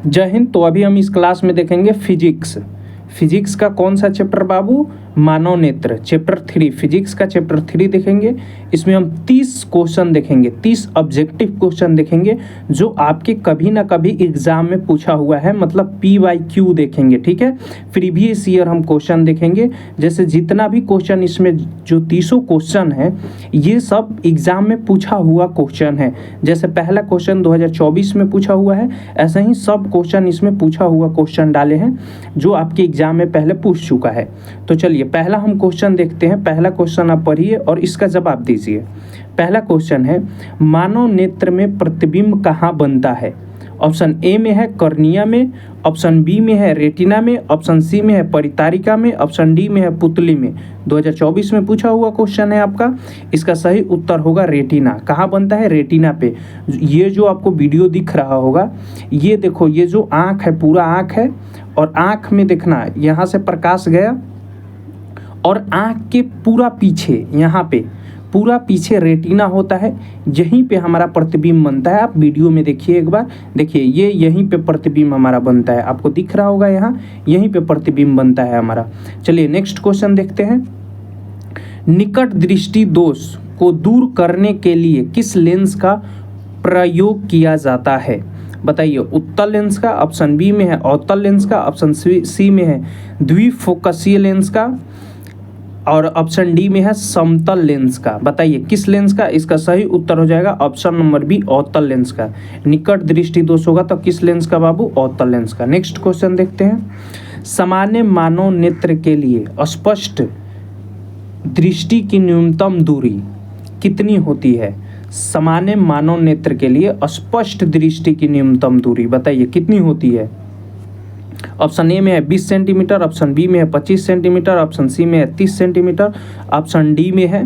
जय हिंद। तो अभी हम इस क्लास में देखेंगे फिजिक्स। फिजिक्स का कौन सा चैप्टर बाबू? मानव नेत्र, चैप्टर 3। फिजिक्स का चैप्टर 3 देखेंगे। इसमें हम 30 क्वेश्चन देखेंगे, 30 ऑब्जेक्टिव क्वेश्चन देखेंगे जो आपके कभी ना कभी एग्जाम में पूछा हुआ है, मतलब PYQ देखेंगे। ठीक है, प्रीवियस ईयर हम क्वेश्चन देखेंगे। जैसे जितना भी क्वेश्चन इसमें जो 30 क्वेश्चन है ये सब एग्जाम में पूछा हुआ क्वेश्चन है। जैसे पहला क्वेश्चन 2024 में पूछा हुआ है, ऐसे ही सब क्वेश्चन इसमें पूछा हुआ क्वेश्चन डाले हैं जो आपके एग्जाम में पहले पूछ चुका है। तो चलिए पहला हम क्वेश्चन देखते हैं। पहला क्वेश्चन आप पढ़िए और इसका जवाब दीजिए। पहला क्वेश्चन है, मानव नेत्र में प्रतिबिंब कहाँ बनता है? ऑप्शन ए में है कर्निया में, ऑप्शन बी में है रेटिना में, ऑप्शन सी में है परितारिका में, ऑप्शन डी में है पुतली में। 2024 में पूछा हुआ क्वेश्चन है आपका। इसका सही उत्तर होगा रेटिना। कहाँ बनता है? रेटिना पे। ये जो आपको वीडियो दिख रहा होगा, ये देखो, ये जो आँख है, पूरा आँख है, और आँख में देखना यहाँ से प्रकाश गया और आँख के पूरा पीछे, यहाँ पे पूरा पीछे रेटिना होता है। यहीं पे हमारा प्रतिबिंब बनता है। आप वीडियो में देखिए एक बार, देखिए ये यहीं पे प्रतिबिंब हमारा बनता है। आपको दिख रहा होगा यहाँ, यहीं पे प्रतिबिंब बनता है हमारा। चलिए नेक्स्ट क्वेश्चन देखते हैं। निकट दृष्टि दोष को दूर करने के लिए किस लेंस का प्रयोग किया जाता है? बताइए। उत्तल लेंस का, ऑप्शन बी में है अवतल लेंस का, ऑप्शन सी में है द्विफोकसीय लेंस का, और ऑप्शन डी में है समतल लेंस का। बताइए किस लेंस का? इसका सही उत्तर हो जाएगा ऑप्शन नंबर बी, अवतल लेंस का। निकट दृष्टि दोष होगा तो किस लेंस का बाबू? अवतल लेंस का। नेक्स्ट क्वेश्चन देखते हैं। सामान्य मानव नेत्र के लिए स्पष्ट दृष्टि की न्यूनतम दूरी कितनी होती है? सामान्य मानव नेत्र के लिए स्पष्ट दृष्टि की न्यूनतम दूरी बताइए कितनी होती है? ऑप्शन ए में है 20 सेंटीमीटर, ऑप्शन बी में है 25 सेंटीमीटर, ऑप्शन सी में है 30 सेंटीमीटर, ऑप्शन डी में है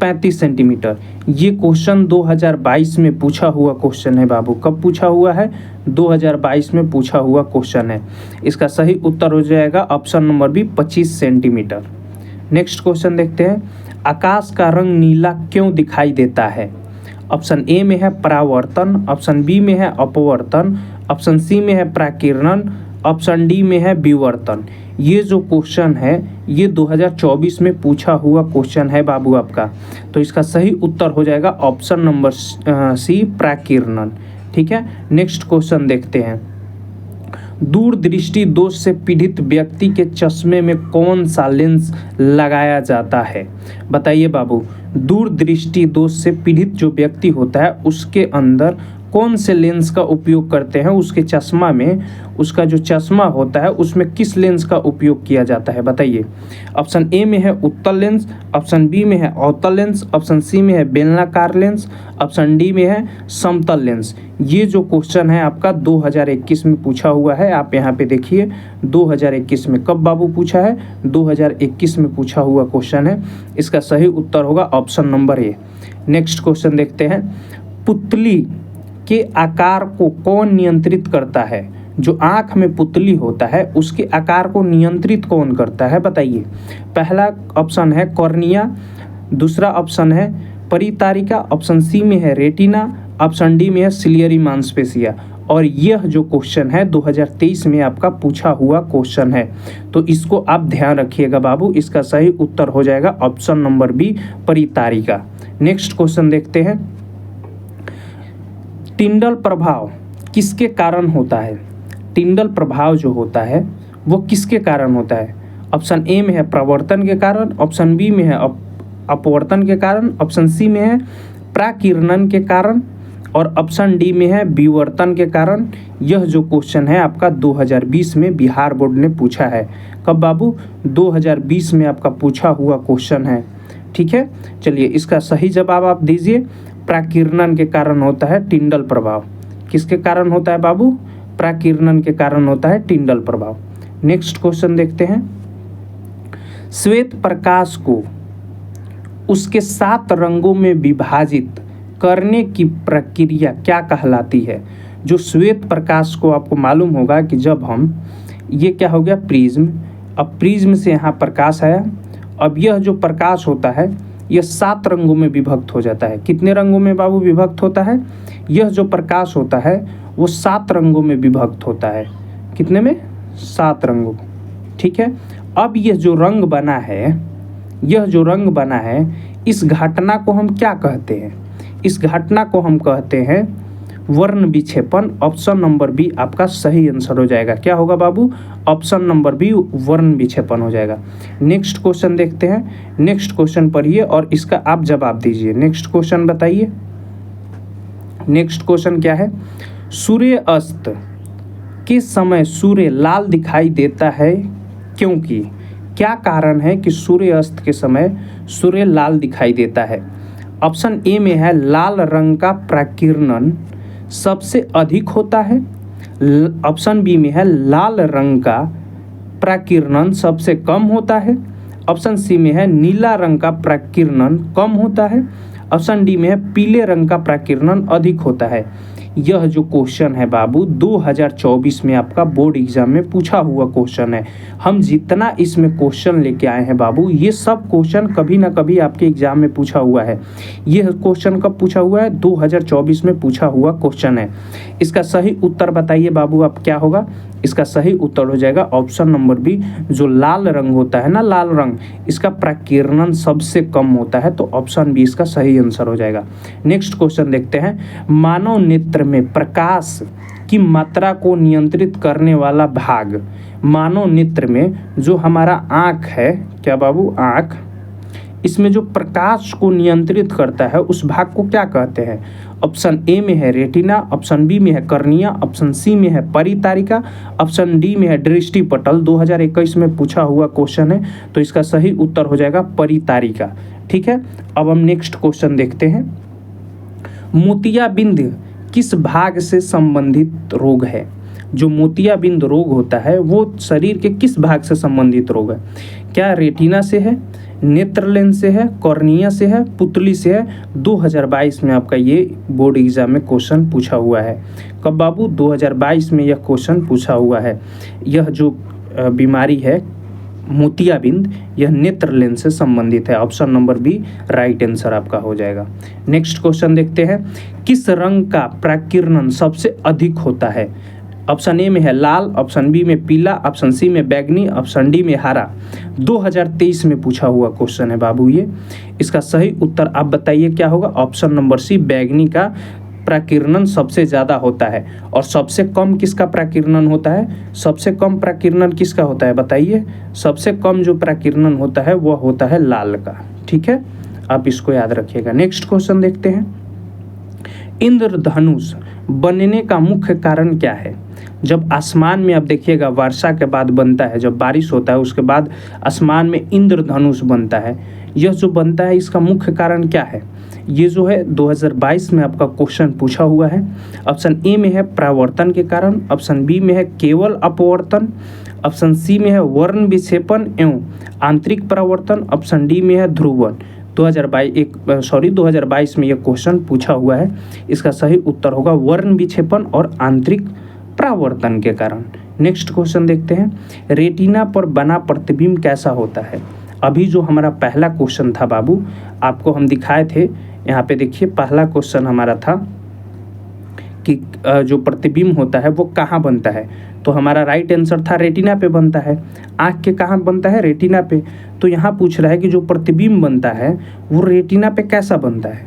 35 सेंटीमीटर। ये क्वेश्चन 2022 में पूछा हुआ क्वेश्चन है बाबू। कब पूछा हुआ है? 2022 में पूछा हुआ क्वेश्चन है। इसका सही उत्तर हो जाएगा option number B, 25 centimetre. Next question देखते हैं। आकाश का रंग नीला क्यों दिखाई देता है? ऑप्शन ए में है परावर्तन, ऑप्शन बी में है अपवर्तन, ऑप्शन सी में है प्राकिरणन, ऑप्शन डी में है विवर्तन। ये जो क्वेश्चन है ये 2024 में पूछा हुआ क्वेश्चन है बाबू आपका। तो इसका सही उत्तर हो जाएगा ऑप्शन नंबर सी, प्राकिरणन। ठीक है, नेक्स्ट क्वेश्चन देखते हैं। दूरदृष्टि दोष से पीड़ित व्यक्ति के चश्मे में कौन सा लेंस लगाया जाता है? बताइए बाबू। दूरदृष्टि दोष से पीड़ित जो व्यक्ति होता है उसके अंदर कौन से लेंस का उपयोग करते हैं? उसके चश्मा में, उसका जो चश्मा होता है उसमें किस लेंस का उपयोग किया जाता है? बताइए। ऑप्शन ए में है उत्तल लेंस, ऑप्शन बी में है अवतल लेंस, ऑप्शन सी में है बेलनाकार लेंस, ऑप्शन डी में है समतल लेंस। ये जो क्वेश्चन है आपका 2021 में पूछा हुआ है। आप यहाँ पे देखिए 2021 में। कब बाबू पूछा है? 2021 में पूछा हुआ क्वेश्चन है। इसका सही उत्तर होगा option number A. Next question देखते हैं। पुतली के आकार को कौन नियंत्रित करता है? जो आँख में पुतली होता है उसके आकार को नियंत्रित कौन करता है? बताइए। पहला ऑप्शन है कॉर्निया, दूसरा ऑप्शन है परितारिका, ऑप्शन सी में है रेटिना, ऑप्शन डी में है सिलियरी मांसपेशिया। और यह जो क्वेश्चन है 2023 में आपका पूछा हुआ क्वेश्चन है, तो इसको आप ध्यान रखिएगा बाबू। इसका सही उत्तर हो जाएगा ऑप्शन नंबर बी, परितारिका। नेक्स्ट क्वेश्चन देखते हैं। टिंडल प्रभाव किसके कारण होता है? टिंडल प्रभाव जो होता है वो किसके कारण होता है? ऑप्शन ए में है प्रवर्तन के कारण, ऑप्शन बी में है अपवर्तन के कारण, ऑप्शन सी में है प्राकिरणन के कारण, और ऑप्शन डी में है विवर्तन के कारण। यह जो क्वेश्चन है आपका 2020 में बिहार बोर्ड ने पूछा है। कब बाबू? 2020 में आपका पूछा हुआ क्वेश्चन है। ठीक है, चलिए इसका सही जवाब आप दीजिए। प्राकिरणन के कारण होता है टिंडल प्रभाव। किसके कारण होता है बाबू? प्राकिरणन के कारण होता है टिंडल प्रभाव। नेक्स्ट क्वेश्चन देखते हैं। श्वेत प्रकाश को उसके 7 रंगों में विभाजित करने की प्रक्रिया क्या कहलाती है? जो श्वेत प्रकाश को आपको मालूम होगा कि जब हम, ये क्या हो गया? प्रिज्म। अब प्रिज्म से यहाँ प्रकाश आया। अब यह जो प्रकाश होता है यह 7 रंगों में विभक्त हो जाता है। कितने रंगों में बाबू विभक्त होता है? यह जो प्रकाश होता है वो 7 रंगों में विभक्त होता है। कितने में? 7 रंगों। ठीक है। अब यह जो रंग बना है, इस घटना को हम क्या कहते हैं? इस घटना को हम कहते हैं वर्ण विक्षेपन। ऑप्शन नंबर बी आपका सही आंसर हो जाएगा। क्या होगा बाबू? ऑप्शन नंबर बी वर्ण विक्षेपन हो जाएगा। नेक्स्ट क्वेश्चन देखते हैं। नेक्स्ट क्वेश्चन पढ़िए और इसका आप जवाब दीजिए। नेक्स्ट क्वेश्चन बताइए। नेक्स्ट क्वेश्चन क्या है? सूर्य अस्त के समय सूर्य लाल दिखाई देता है क्योंकि? क्या कारण है कि सूर्य अस्त के समय सूर्य लाल दिखाई देता है? ऑप्शन ए में है लाल रंग का प्रकीर्णन सबसे अधिक होता है। ऑप्शन बी में है लाल रंग का प्रकीर्णन सबसे कम होता है। ऑप्शन सी में है नीला रंग का प्रकीर्णन कम होता है। ऑप्शन डी में है पीले रंग का प्रकीर्णन अधिक होता है। यह जो क्वेश्चन है बाबू 2024 में आपका बोर्ड एग्जाम में पूछा हुआ क्वेश्चन है। हम जितना इसमें क्वेश्चन लेके आए हैं बाबू, ये सब क्वेश्चन कभी ना कभी आपके एग्जाम में पूछा हुआ है। यह क्वेश्चन कब पूछा हुआ है? 2024 में पूछा हुआ क्वेश्चन है। इसका सही उत्तर बताइए बाबू, आप क्या होगा? इसका सही उत्तर हो जाएगा ऑप्शन नंबर बी। जो लाल रंग होता है ना, लाल रंग, इसका प्रकीर्णन सबसे कम होता है, तो ऑप्शन बी इसका सही आंसर हो जाएगा। नेक्स्ट क्वेश्चन देखते हैं। मानव नेत्र में प्रकाश की मात्रा को नियंत्रित करने वाला भाग। मानव नेत्र में जो हमारा आँख है, क्या बाबू? आँख, इसमें जो प्रकाश को नियंत्रित करता है उस भाग को क्या कहते हैं? ऑप्शन ए में है रेटिना, ऑप्शन बी में है कर्निया, ऑप्शन सी में है परितारिका, ऑप्शन डी में है दृष्टिपटल। 2021 में पूछा हुआ क्वेश्चन है, तो इसका सही उत्तर हो जाएगा परितारिका। ठीक है। अब हम नेक्स्ट क्वेश्चन देखते हैं। मोतियाबिंद किस भाग से संबंधित रोग है? जो मोतियाबिंद रोग होता है वो शरीर के किस भाग से संबंधित रोग है? क्या रेटिना से है, नेत्र लेंस से है, कॉर्निया से है, पुतली से है? 2022 में आपका ये बोर्ड एग्जाम में क्वेश्चन पूछा हुआ है। कब बाबू? 2022 में यह क्वेश्चन पूछा हुआ है। यह जो बीमारी है मोतियाबिंद, यह नेत्र लेंस से संबंधित है। Option number B right answer आपका हो जाएगा। नेक्स्ट क्वेश्चन देखते हैं। किस रंग का प्रकीर्णन सबसे अधिक होता है? ऑप्शन ए में है लाल, ऑप्शन बी में पीला, ऑप्शन सी में बैगनी, ऑप्शन डी में हरा। 2023 में पूछा हुआ क्वेश्चन है बाबू ये। इसका सही उत्तर आप बताइए क्या होगा? ऑप्शन नंबर सी बैगनी का प्रकीर्णन सबसे ज़्यादा होता है। और सबसे कम किसका प्रकीर्णन होता है? सबसे कम प्रकीर्णन किसका होता है बताइए? सबसे कम जो प्रकीर्णन होता है वह होता है लाल का। ठीक है, आप इसको याद रखिएगा। नेक्स्ट क्वेश्चन देखते हैं। इंद्रधनुष बनने का मुख्य कारण क्या है? जब आसमान में आप देखिएगा वर्षा के बाद बनता है, जब बारिश होता है उसके बाद आसमान में इंद्रधनुष बनता है। यह जो बनता है इसका मुख्य कारण क्या है? ये जो है 2022 में आपका क्वेश्चन पूछा हुआ है। ऑप्शन ए में है परावर्तन के कारण, ऑप्शन बी में है केवल अपवर्तन, ऑप्शन सी में है वर्ण विक्षेपण एवं आंतरिक परावर्तन, ऑप्शन डी में है ध्रुवण। 2022 में यह क्वेश्चन पूछा हुआ है। इसका सही उत्तर होगा वर्ण विक्षेपण और आंतरिक परावर्तन के कारण। नेक्स्ट क्वेश्चन देखते हैं। रेटिना पर बना प्रतिबिंब कैसा होता है? अभी जो हमारा पहला क्वेश्चन था बाबू, आपको हम दिखाए थे, यहाँ पे देखिए पहला क्वेश्चन हमारा था कि जो प्रतिबिंब होता है वो कहाँ बनता है, तो हमारा राइट आंसर था रेटिना पे बनता है। आँख के कहाँ बनता है? रेटिना पे। तो यहाँ पूछ रहा है कि जो प्रतिबिंब बनता है वो रेटिना पे कैसा बनता है?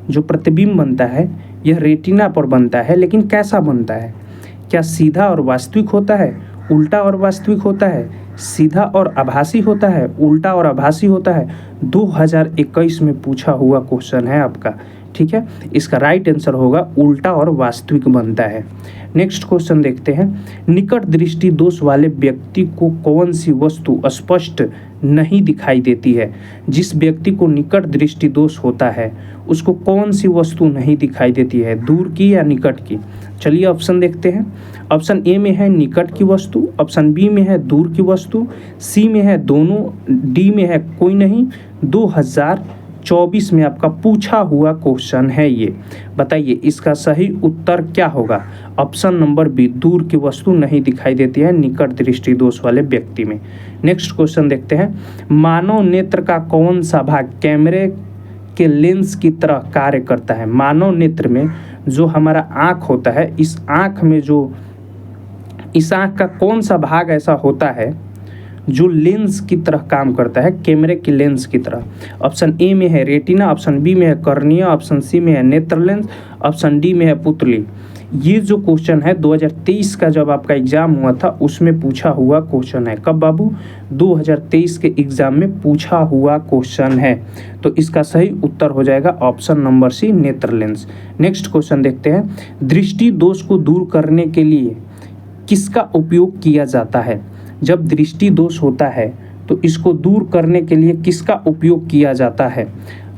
जो प्रतिबिंब बनता है यह रेटिना पर बनता है, लेकिन कैसा बनता है? क्या सीधा और वास्तविक होता है, उल्टा और वास्तविक होता है, सीधा और आभासी होता है, उल्टा और आभासी होता है? 2021 में पूछा हुआ क्वेश्चन है आपका। ठीक है, इसका राइट आंसर होगा उल्टा और वास्तविक बनता है। नेक्स्ट क्वेश्चन देखते हैं। निकट दृष्टि दोष वाले व्यक्ति को कौन सी वस्तु स्पष्ट नहीं दिखाई देती है? जिस व्यक्ति को निकट दृष्टि दोष होता है उसको कौन सी वस्तु नहीं दिखाई देती है, दूर की या निकट की? चलिए ऑप्शन देखते हैं। ऑप्शन ए में है निकट की वस्तु, ऑप्शन बी में है दूर की वस्तु, सी में है दोनों, डी में है कोई नहीं। 2024 में आपका पूछा हुआ क्वेश्चन है ये। बताइए इसका सही उत्तर क्या होगा? ऑप्शन नंबर बी दूर की वस्तु नहीं दिखाई देती है निकट दृष्टि दोष वाले व्यक्ति में। नेक्स्ट क्वेश्चन देखते हैं। मानव नेत्र का कौन सा भाग कैमरे के लेंस की तरह कार्य करता है। मानव नेत्र में जो हमारा आँख होता है, इस आँख का कौन सा भाग ऐसा होता है जो लेंस की तरह काम करता है, कैमरे की लेंस की तरह? ऑप्शन ए में है रेटिना, ऑप्शन बी में है कर्निया, ऑप्शन सी में है नेत्र लेंस, ऑप्शन डी में है पुतली। ये जो क्वेश्चन है 2023 का जब आपका एग्जाम हुआ था उसमें पूछा हुआ क्वेश्चन है। कब बाबू? 2023 के एग्जाम में पूछा हुआ क्वेश्चन है। तो इसका सही उत्तर हो जाएगा ऑप्शन नंबर सी, नेत्र लेंस। नेक्स्ट क्वेश्चन देखते हैं। दृष्टि दोष को दूर करने के लिए किसका उपयोग किया जाता है? जब दृष्टि दोष होता है तो इसको दूर करने के लिए किसका उपयोग किया जाता है?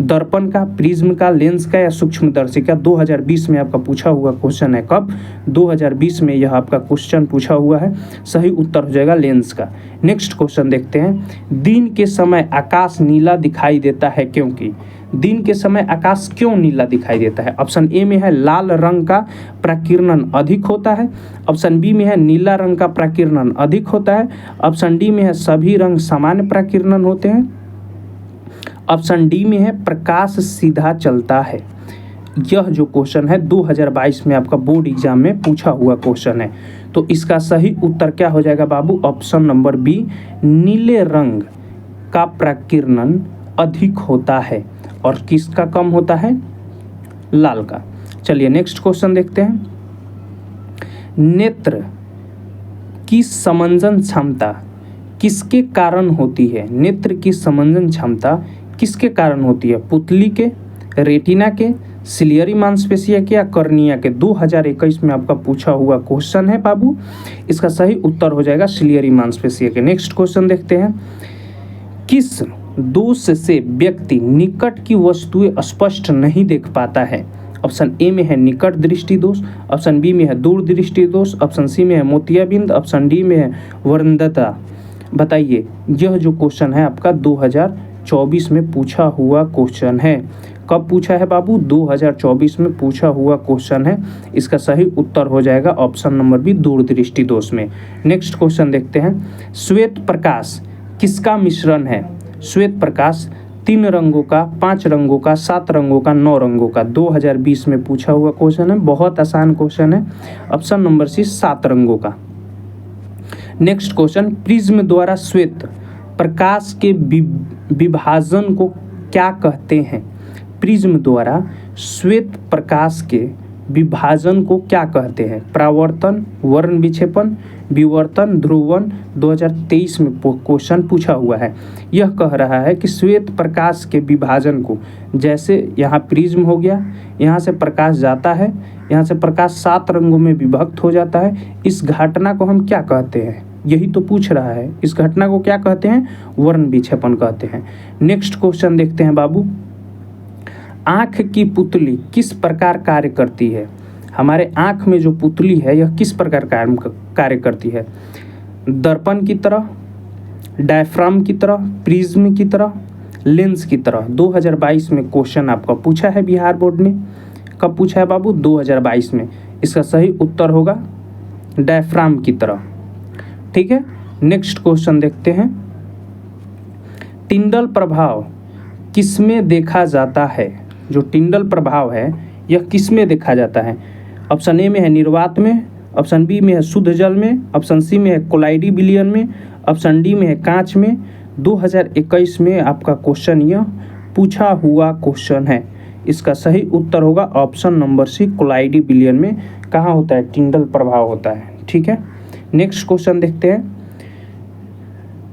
दर्पण का, प्रिज्म का, लेंस का या सूक्ष्मदर्शी का? 2020 में आपका पूछा हुआ क्वेश्चन है। कब? 2020 में यह आपका क्वेश्चन पूछा हुआ है। सही उत्तर हो जाएगा लेंस का। नेक्स्ट क्वेश्चन देखते हैं। दिन के समय आकाश नीला दिखाई देता है क्योंकि? दिन के समय आकाश क्यों नीला दिखाई देता है? ऑप्शन ए में है लाल रंग का प्रकीर्णन अधिक होता है, ऑप्शन बी में है नीला रंग का प्रकीर्णन अधिक होता है, ऑप्शन डी में है सभी रंग सामान्य प्रकीर्णन होते हैं, ऑप्शन डी में है प्रकाश सीधा चलता है। यह जो क्वेश्चन है 2022 में आपका बोर्ड एग्जाम में पूछा हुआ क्वेश्चन है। तो इसका सही उत्तर क्या हो जाएगा बाबू? ऑप्शन नंबर बी, नीले रंग का प्रकीर्णन अधिक होता है। और किसका कम होता है? लाल का। चलिए नेक्स्ट क्वेश्चन देखते हैं। नेत्र की समंजन क्षमता किसके कारण होती है? नेत्र की समंजन क्षमता किसके कारण होती है? पुतली के, रेटिना के, सिलियरी मांसपेशिया के या कर्निया के? 2021 में आपका पूछा हुआ क्वेश्चन है बाबू। इसका सही उत्तर हो जाएगा सिलियरी मांसपेशिया के। नेक्स्ट क्वेश्चन देखते हैं। किस दोष से व्यक्ति निकट की वस्तुएं स्पष्ट नहीं देख पाता है? ऑप्शन ए में है निकट दृष्टि दोष, ऑप्शन बी में है दूर दृष्टि दोष, ऑप्शन सी में है मोतियाबिंद, ऑप्शन डी में है वर्णदता। बताइए, यह जो क्वेश्चन है आपका 2024 में पूछा हुआ क्वेश्चन है। कब पूछा है बाबू? 2024 में पूछा हुआ क्वेश्चन है। इसका सही उत्तर हो जाएगा ऑप्शन नंबर बी, दूर दृष्टि दोष में। नेक्स्ट क्वेश्चन देखते हैं। श्वेत प्रकाश किसका मिश्रण है? श्वेत प्रकाश 3 रंगों का, 5 रंगों का, 7 रंगों का, 9 रंगों का? 2020 में पूछा हुआ क्वेश्चन है। बहुत आसान क्वेश्चन है। ऑप्शन नंबर सी, 7 रंगों का। Next question. प्रिज्म द्वारा श्वेत प्रकाश के विभाजन को क्या कहते हैं? प्रिज्म द्वारा श्वेत प्रकाश के विभाजन को क्या कहते हैं? परावर्तन, वर्ण विक्षेपण, विवर्तन, ध्रुवण? 2023 में क्वेश्चन पूछा हुआ है। यह कह रहा है कि श्वेत प्रकाश के विभाजन को, जैसे यहाँ प्रिज्म हो गया, यहाँ से प्रकाश जाता है, यहाँ से प्रकाश 7 रंगों में विभक्त हो जाता है, इस घटना को हम क्या कहते हैं? यही तो पूछ रहा है। इस घटना को क्या कहते हैं? वर्ण विक्षेपण कहते हैं। नेक्स्ट क्वेश्चन देखते हैं बाबू। आँख की पुतली किस प्रकार कार्य करती है? हमारे आँख में जो पुतली है यह किस प्रकार कार्य करती है? दर्पण की तरह, डायफ्राम की तरह, प्रिज्म की तरह, लेंस की तरह? 2022 में क्वेश्चन आपका पूछा है बिहार बोर्ड ने। कब पूछा है बाबू? 2022 में। इसका सही उत्तर होगा डायफ्राम की तरह। ठीक है। नेक्स्ट क्वेश्चन देखते हैं। टिंडल प्रभाव किसमें देखा जाता है? जो टिंडल प्रभाव है यह किसमें देखा जाता है? ऑप्शन ए में है निर्वात में, ऑप्शन बी में है शुद्ध जल में, ऑप्शन सी में है कोलाइडी विलयन में, ऑप्शन डी में है कांच में? 2021 में आपका क्वेश्चन यह पूछा हुआ क्वेश्चन है। इसका सही उत्तर होगा ऑप्शन नंबर सी, कोलाइडी विलयन में कहाँ होता है? टिंडल प्रभाव होता है। ठीक है। नेक्स्ट क्वेश्चन देखते हैं।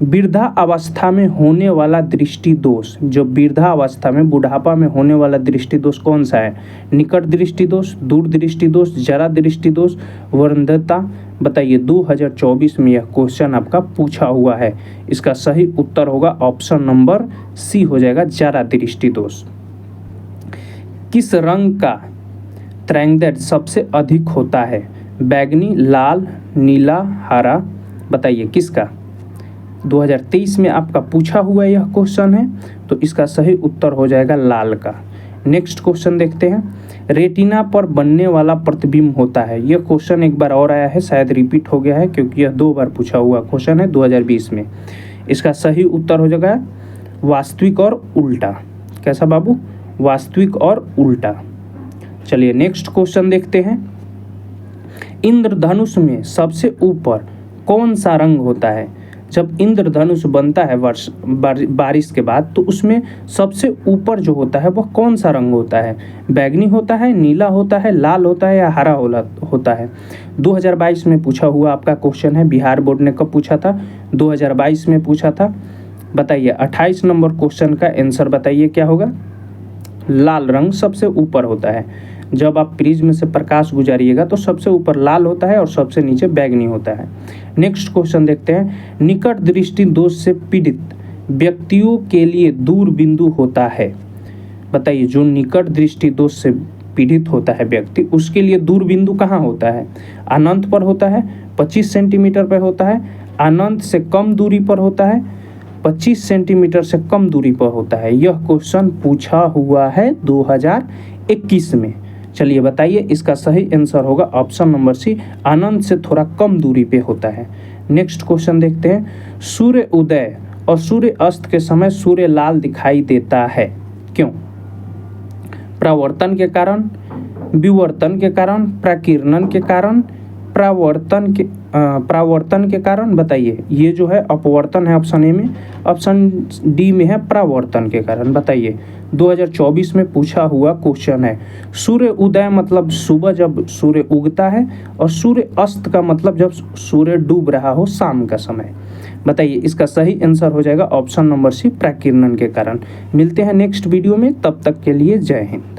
वृद्धा अवस्था में होने वाला दृष्टि दोष, जो वृद्धा अवस्था में, बुढ़ापा में होने वाला दृष्टि दोष कौन सा है? निकट दृष्टि दोष, दूर दृष्टि दोष, जरा दृष्टि दोष, वर्णदता? बताइए, 2024 में यह क्वेश्चन आपका पूछा हुआ है। इसका सही उत्तर होगा ऑप्शन नंबर सी हो जाएगा, जरा दृष्टि दोष। किस रंग का तरंगदैर्ध्य सबसे अधिक होता है? बैगनी, लाल, नीला, हरा? बताइए किसका? 2023 में आपका पूछा हुआ यह क्वेश्चन है, तो इसका सही उत्तर हो जाएगा लाल का। नेक्स्ट क्वेश्चन देखते हैं। रेटिना पर बनने वाला प्रतिबिंब होता है। यह क्वेश्चन एक बार और आया है, शायद रिपीट हो गया है क्योंकि यह 2 बार पूछा हुआ क्वेश्चन है 2020 में। इसका सही उत्तर हो जाएगा वास्तविक और उल्टा। कैसा बाबू? वास्तविक और उल्टा। चलिए नेक्स्ट क्वेश्चन देखते हैं। इंद्रधनुष में सबसे ऊपर कौन सा रंग होता है? जब इंद्रधनुष बनता है बारिश के बाद, तो उसमें सबसे ऊपर जो होता है वह कौन सा रंग होता है? बैंगनी होता है, नीला होता है, लाल होता है या हरा होता है? 2022 में पूछा हुआ आपका क्वेश्चन है। बिहार बोर्ड ने कब पूछा था? 2022 में पूछा था। बताइए 28 नंबर क्वेश्चन का आंसर बताइए क्या होगा? लाल रंग सबसे ऊपर होता है। जब आप प्रिज्म से प्रकाश गुजारिएगा तो सबसे ऊपर लाल होता है और सबसे नीचे बैंगनी होता है। नेक्स्ट क्वेश्चन देखते हैं। निकट दृष्टि दोष से पीड़ित व्यक्तियों के लिए दूर बिंदु होता है। बताइए जो निकट दृष्टि दोष से पीड़ित होता है व्यक्ति, उसके लिए दूर बिंदु कहाँ होता है? अनंत पर होता है, 25 सेंटीमीटर पर होता है, अनंत से कम दूरी पर होता है, 25 सेंटीमीटर से कम दूरी पर होता है। यह क्वेश्चन पूछा हुआ है 2021 में। चलिए बताइए, इसका सही आंसर होगा ऑप्शन नंबर सी, अनंत से थोड़ा कम दूरी पे होता है। नेक्स्ट क्वेश्चन देखते हैं। सूर्य उदय और सूर्य अस्त के समय सूर्य लाल दिखाई देता है, क्यों? परावर्तन के कारण, विवर्तन के कारण, प्रकीर्णन के कारण, परावर्तन के कारण। बताइए, ये जो है अपवर्तन है ऑप्शन ए में, ऑप्शन डी में है परावर्तन के कारण। बताइए 2024 में पूछा हुआ क्वेश्चन है। सूर्य उदय मतलब सुबह जब सूर्य उगता है, और सूर्य अस्त का मतलब जब सूर्य डूब रहा हो शाम का समय। बताइए इसका सही आंसर हो जाएगा ऑप्शन नंबर सी, प्रकीर्णन के कारण। मिलते हैं नेक्स्ट वीडियो में, तब तक के लिए जय हिंद।